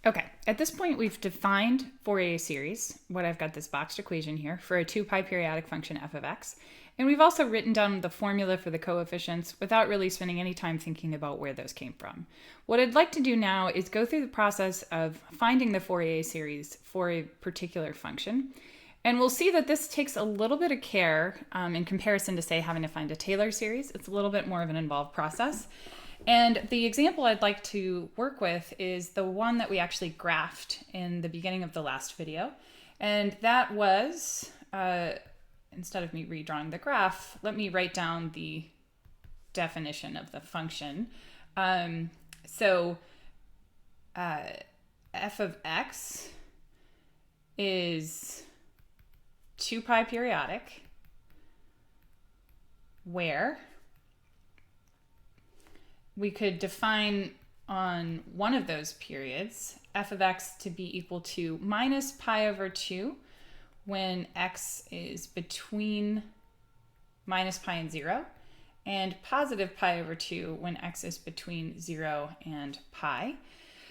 Okay, at this point we've defined Fourier series, what I've got this boxed equation here, for a 2 pi periodic function f of x. And we've also written down the formula for the coefficients without really spending any time thinking about where those came from. What I'd like to do now is go through the process of finding the Fourier series for a particular function. And we'll see that this takes a little bit of care in comparison to, say, having to find a Taylor series. It's a little bit more of an involved process. And the example I'd like to work with is the one that we actually graphed in the beginning of the last video. And that was, instead of me redrawing the graph, let me write down the definition of the function. F of x is 2 pi periodic, where we could define on one of those periods f of x to be equal to minus pi over 2 when x is between minus pi and 0, and positive pi over 2 when x is between 0 and pi.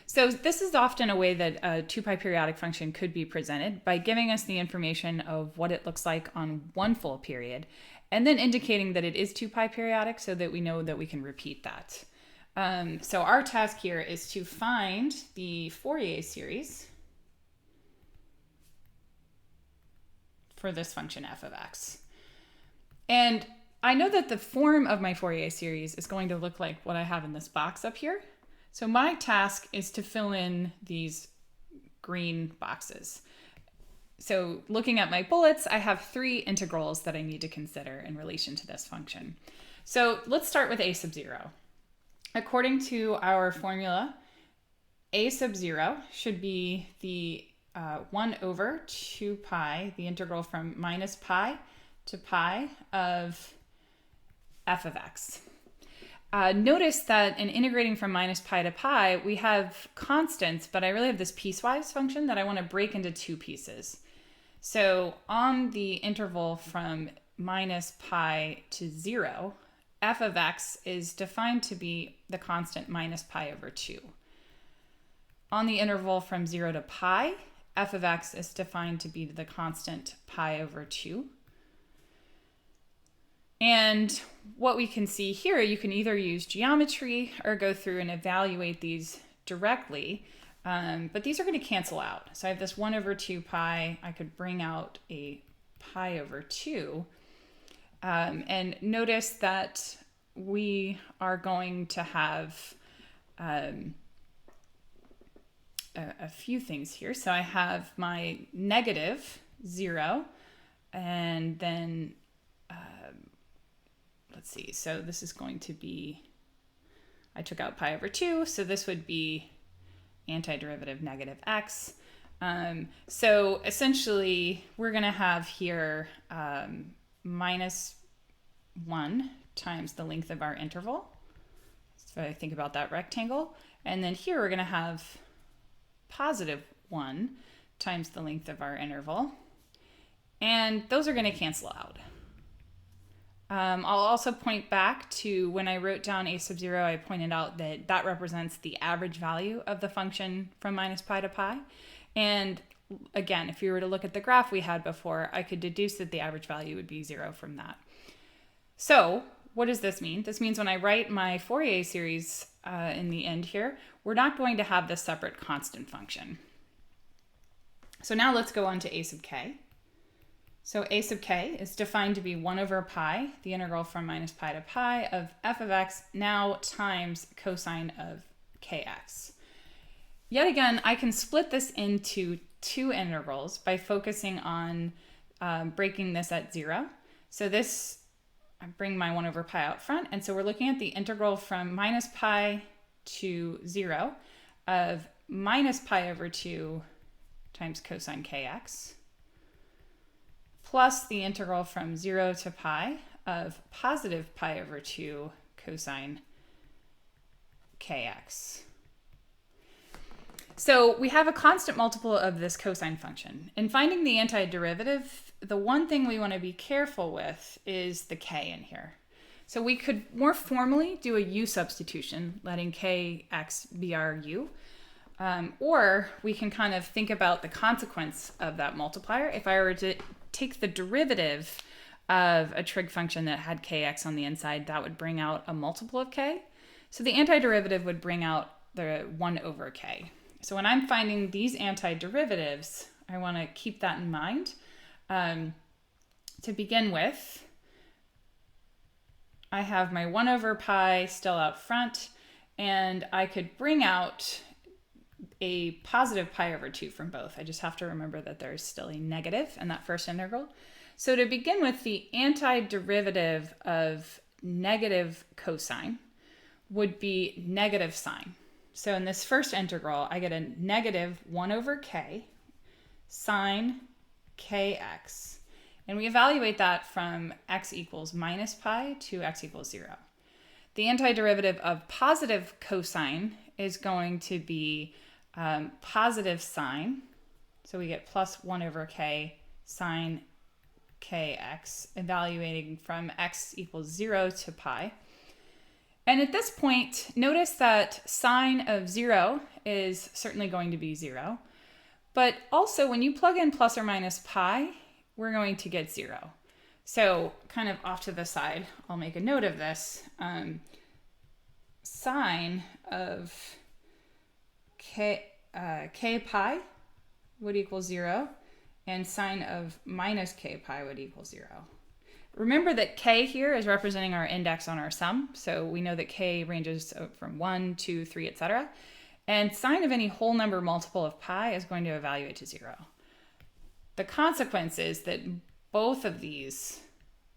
So this is often a way that a 2 pi periodic function could be presented by giving us the information of what it looks like on one full period, and then indicating that it is 2 pi periodic so that we know that we can repeat that. So our task here is to find the Fourier series for this function f of x. And I know that the form of my Fourier series is going to look like what I have in this box up here. So my task is to fill in these green boxes. So looking at my bullets, I have 3 integrals that I need to consider in relation to this function. So let's start with a sub 0. According to our formula, a sub 0 should be the 1 over 2 pi, the integral from minus pi to pi of f of x. Notice that in integrating from minus pi to pi, we have constants, but I really have this piecewise function that I want to break into 2 pieces. So on the interval from minus pi to 0, f of x is defined to be the constant minus pi over 2. On the interval from 0 to pi, f of x is defined to be the constant pi over 2. And what we can see here, you can either use geometry or go through and evaluate these directly, but these are going to cancel out. So I have this 1 over 2 pi. I could bring out a pi over 2. And notice that we are going to have a few things here. So I have my negative 0, and then let's see. So this is going to be, I took out pi over 2, so this would be antiderivative negative x. So essentially, we're going to have here minus 1 times the length of our interval. So I think about that rectangle. And then here we're going to have positive 1 times the length of our interval. And those are going to cancel out. I'll also point back to when I wrote down a sub 0, I pointed out that that represents the average value of the function from minus pi to pi. And again, if you were to look at the graph we had before, I could deduce that the average value would be 0 from that. So what does this mean? This means when I write my Fourier series in the end here, we're not going to have this separate constant function. So now let's go on to a sub k. So a sub k is defined to be 1 over pi, the integral from minus pi to pi of f of x now times cosine of kx. Yet again, I can split this into 2 integrals by focusing on breaking this at 0. So this, I bring my 1 over pi out front, and so we're looking at the integral from minus pi to 0 of minus pi over 2 times cosine kx, plus the integral from 0 to pi of positive pi over 2 cosine kx. So we have a constant multiple of this cosine function. In finding the antiderivative, the one thing we want to be careful with is the k in here. So we could more formally do a u substitution, letting kx be our u. Or we can kind of think about the consequence of that multiplier. If I were to take the derivative of a trig function that had kx on the inside, that would bring out a multiple of k. So the antiderivative would bring out the 1 over k. So when I'm finding these antiderivatives, I want to keep that in mind. To begin with, I have my 1 over pi still out front, and I could bring out a positive pi over 2 from both. I just have to remember that there's still a negative in that first integral. So to begin with, the antiderivative of negative cosine would be negative sine. So in this first integral, I get a negative 1 over k sine kx. And we evaluate that from x equals minus pi to x equals 0. The antiderivative of positive cosine is going to be positive sine. So we get plus 1 over k sine kx, evaluating from x equals 0 to pi. And at this point, notice that sine of 0 is certainly going to be 0. But also, when you plug in plus or minus pi, we're going to get 0. So kind of off to the side, I'll make a note of this. Sine of k pi would equal 0, and sine of minus k pi would equal 0. Remember that k here is representing our index on our sum, so we know that k ranges from 1, 2, 3, etc. And sine of any whole number multiple of pi is going to evaluate to 0. The consequence is that both of these,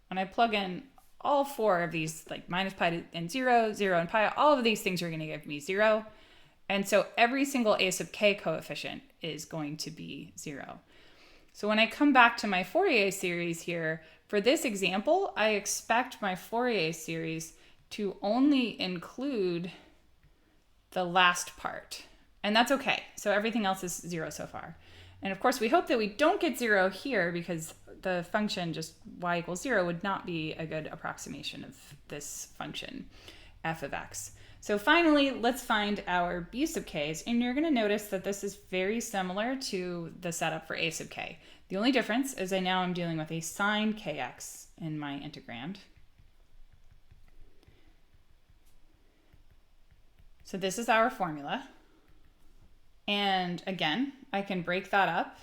when I plug in all 4 of these, like minus pi and 0, 0 and pi, all of these things are going to give me 0. And so every single a sub k coefficient is going to be 0. So when I come back to my Fourier series here, for this example, I expect my Fourier series to only include the last part. And that's okay. So everything else is 0 so far. And of course, we hope that we don't get 0 here, because the function just y equals 0 would not be a good approximation of this function, f of x. So finally, let's find our b sub k's, and you're going to notice that this is very similar to the setup for a sub k. The only difference is I now am dealing with a sine kx in my integrand. So this is our formula. And again, I can break that up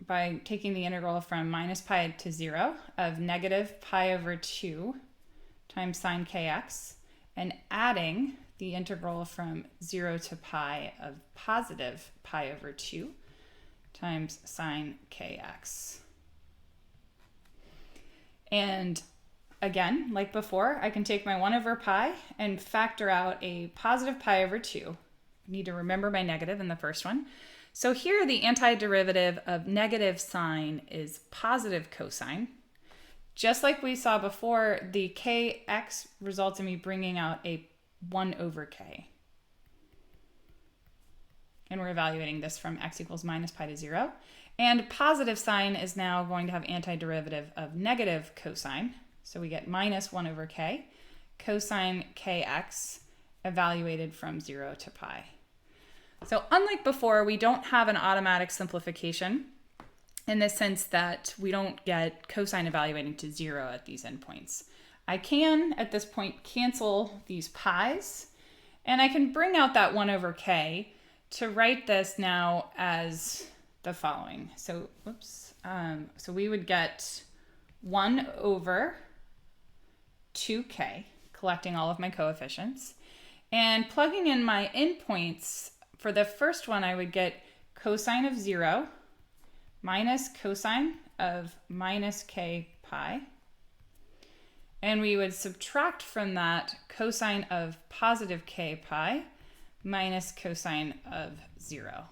by taking the integral from minus pi to 0 of negative pi over 2 times sine kx, and adding the integral from 0 to pi of positive pi over 2 times sine kx. And again, like before, I can take my 1 over pi and factor out a positive pi over 2. I need to remember my negative in the first one. So here the antiderivative of negative sine is positive cosine. Just like we saw before, the kx results in me bringing out a 1 over k. And we're evaluating this from x equals minus pi to 0. And positive sine is now going to have antiderivative of negative cosine. So we get minus 1 over k, cosine kx, evaluated from 0 to pi. So unlike before, we don't have an automatic simplification in the sense that we don't get cosine evaluating to 0 at these endpoints. I can, at this point, cancel these pi's, and I can bring out that 1 over k to write this now as the following. So, so we would get 1 over 2k, collecting all of my coefficients, and plugging in my endpoints. For the first one, I would get cosine of 0 minus cosine of minus k pi. And we would subtract from that cosine of positive k pi minus cosine of 0.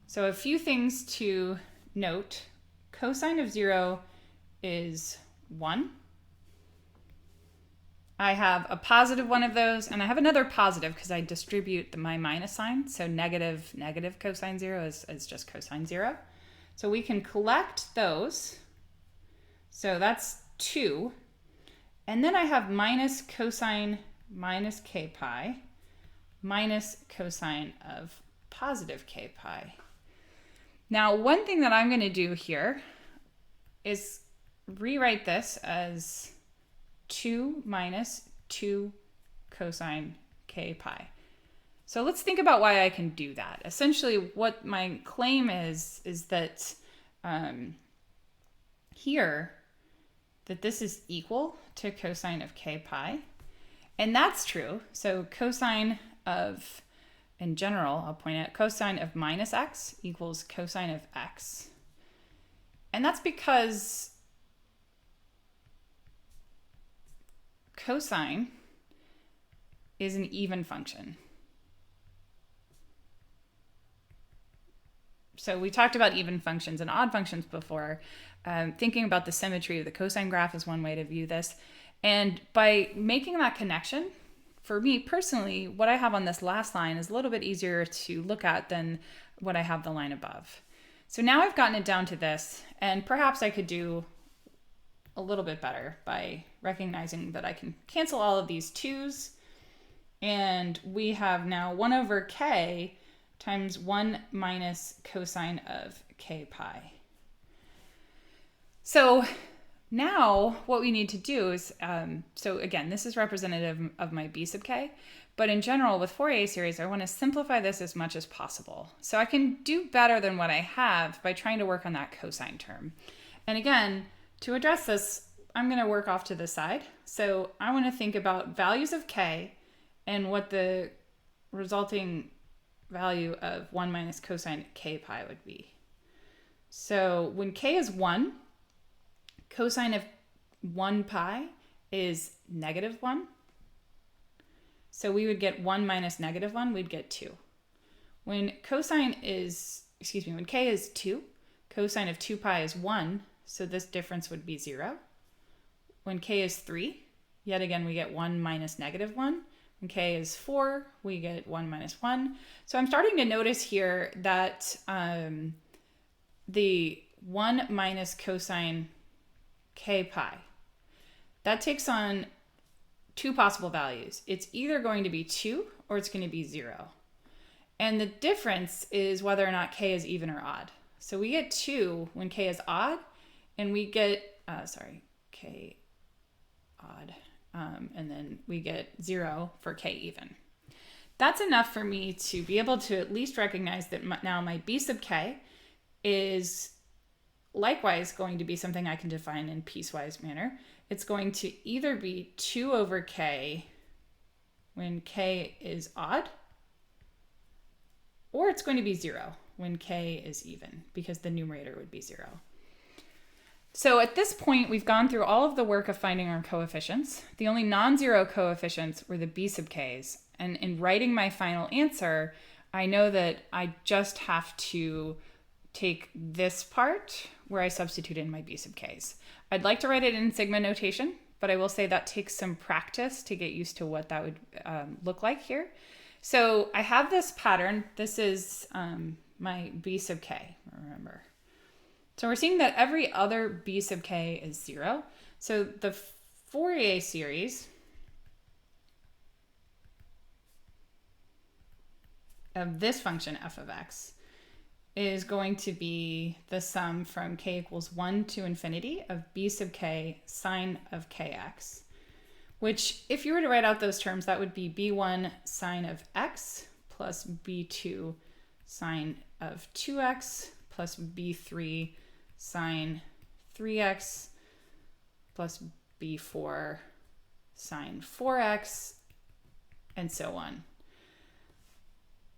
So a few things to note. Cosine of 0 is 1. I have a positive one of those, and I have another positive because I distribute my minus sign. So negative cosine 0 is just cosine 0. So we can collect those. So that's 2. And then I have minus cosine minus k pi. minus cosine of positive k pi. Now, one thing that I'm going to do here is rewrite this as 2 minus 2 cosine k pi. So let's think about why I can do that. Essentially, what my claim is that here, that this is equal to cosine of k pi. And that's true. So cosine of, in general, I'll point out cosine of minus x equals cosine of x. And that's because cosine is an even function. So we talked about even functions and odd functions before. Thinking about the symmetry of the cosine graph is one way to view this. And by making that connection, for me personally, what I have on this last line is a little bit easier to look at than what I have the line above. So now I've gotten it down to this, and perhaps I could do a little bit better by recognizing that I can cancel all of these 2's, and we have now 1 over k times 1 minus cosine of k pi. So now what we need to do is, so again, this is representative of my b sub k, but in general with Fourier series, I want to simplify this as much as possible. So I can do better than what I have by trying to work on that cosine term. And again, to address this, I'm going to work off to the side. So I want to think about values of k and what the resulting value of 1 minus cosine k pi would be. So when k is 1, cosine of 1 pi is negative 1. So we would get 1 minus negative 1, we'd get 2. When when k is 2, cosine of 2 pi is 1, so this difference would be 0. When k is 3, yet again we get 1 minus negative 1. When k is 4, we get 1 minus 1. So I'm starting to notice here that the 1 minus cosine k pi, that takes on 2 possible values. It's either going to be 2 or it's going to be 0. And the difference is whether or not k is even or odd. So we get 2 when k is odd, and we get, k odd. And then we get 0 for k even. That's enough for me to be able to at least recognize that now my b sub k is likewise going to be something I can define in piecewise manner. It's going to either be 2 over k when k is odd, or it's going to be 0 when k is even, because the numerator would be 0. So at this point, we've gone through all of the work of finding our coefficients. The only non-zero coefficients were the b sub k's. And in writing my final answer, I know that I just have to take this part where I substitute in my b sub k's. I'd like to write it in sigma notation, but I will say that takes some practice to get used to what that would look like here. So I have this pattern. This is my b sub k, remember. So we're seeing that every other b sub k is 0. So the Fourier series of this function f of x is going to be the sum from k equals 1 to infinity of b sub k sine of kx, which if you were to write out those terms, that would be b1 sine of x plus b2 sine of 2x plus b3 sine 3x plus b4 sine 4x, and so on.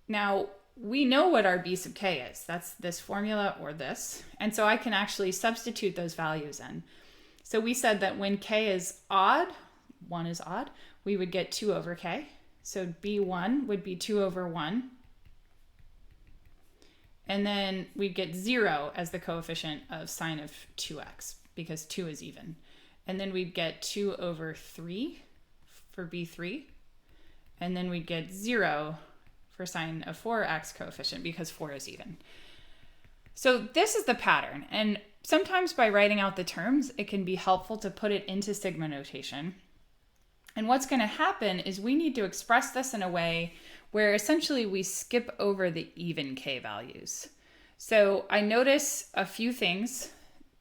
Now, we know what our b sub k is. That's this formula or this. And so I can actually substitute those values in. So we said that when k is odd, 1 is odd, we would get 2 over k. So b1 would be 2 over 1. And then we'd get 0 as the coefficient of sine of 2x, because 2 is even. And then we'd get 2 over 3 for b3. And then we'd get 0 for sine of 4x coefficient, because 4 is even. So this is the pattern. And sometimes by writing out the terms, it can be helpful to put it into sigma notation. And what's going to happen is we need to express this in a way where essentially we skip over the even k values. So I notice a few things.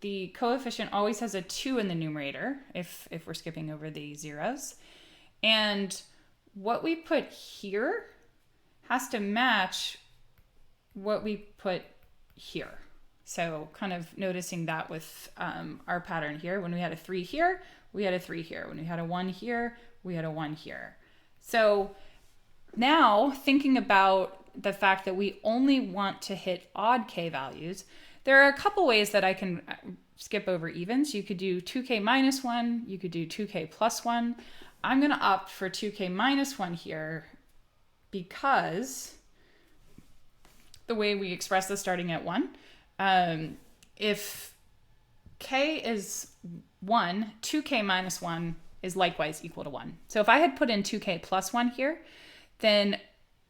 The coefficient always has a 2 in the numerator if we're skipping over the zeros. And what we put here has to match what we put here. So kind of noticing that with our pattern here. When we had a 3 here, we had a 3 here. When we had a 1 here, we had a 1 here. So now thinking about the fact that we only want to hit odd k values, there are a couple ways that I can skip over evens. You could do 2k minus 1, you could do 2k plus 1. I'm going to opt for 2k minus 1 here because the way we express this starting at 1, if k is 1, 2k minus 1 is likewise equal to 1. So if I had put in 2k plus 1 here, then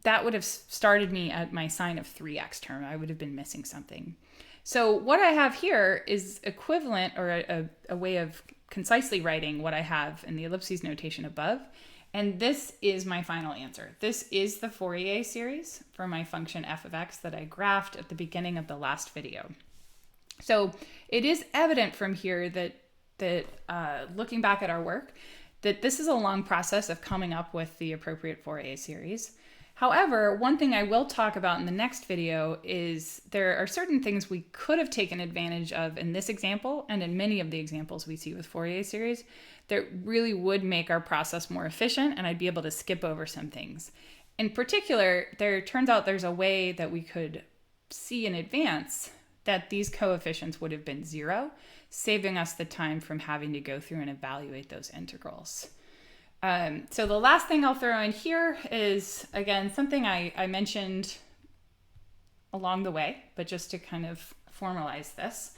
that would have started me at my sine of 3x term. I would have been missing something. So what I have here is equivalent, or a way of concisely writing what I have in the ellipses notation above. And this is my final answer. This is the Fourier series for my function f of x that I graphed at the beginning of the last video. So it is evident from here that looking back at our work, that this is a long process of coming up with the appropriate Fourier series. However, one thing I will talk about in the next video is there are certain things we could have taken advantage of in this example and in many of the examples we see with Fourier series that really would make our process more efficient, and I'd be able to skip over some things. In particular, there turns out there's a way that we could see in advance that these coefficients would have been 0, saving us the time from having to go through and evaluate those integrals. So the last thing I'll throw in here is, again, something I mentioned along the way, but just to kind of formalize this.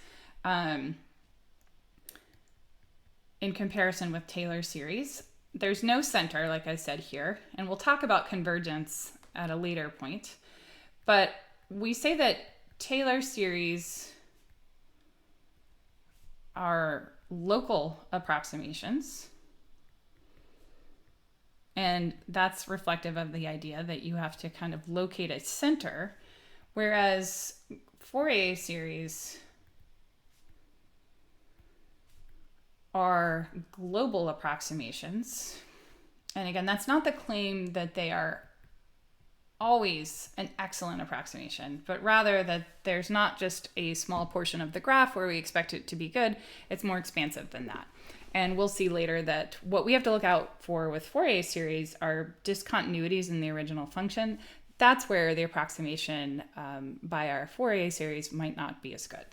In comparison with Taylor series, there's no center, like I said here, and we'll talk about convergence at a later point. But we say that Taylor series are local approximations. And that's reflective of the idea that you have to kind of locate a center, whereas Fourier series are global approximations. And again, that's not the claim that they are always an excellent approximation, but rather that there's not just a small portion of the graph where we expect it to be good, it's more expansive than that. And we'll see later that what we have to look out for with Fourier series are discontinuities in the original function. That's where the approximation by our Fourier series might not be as good.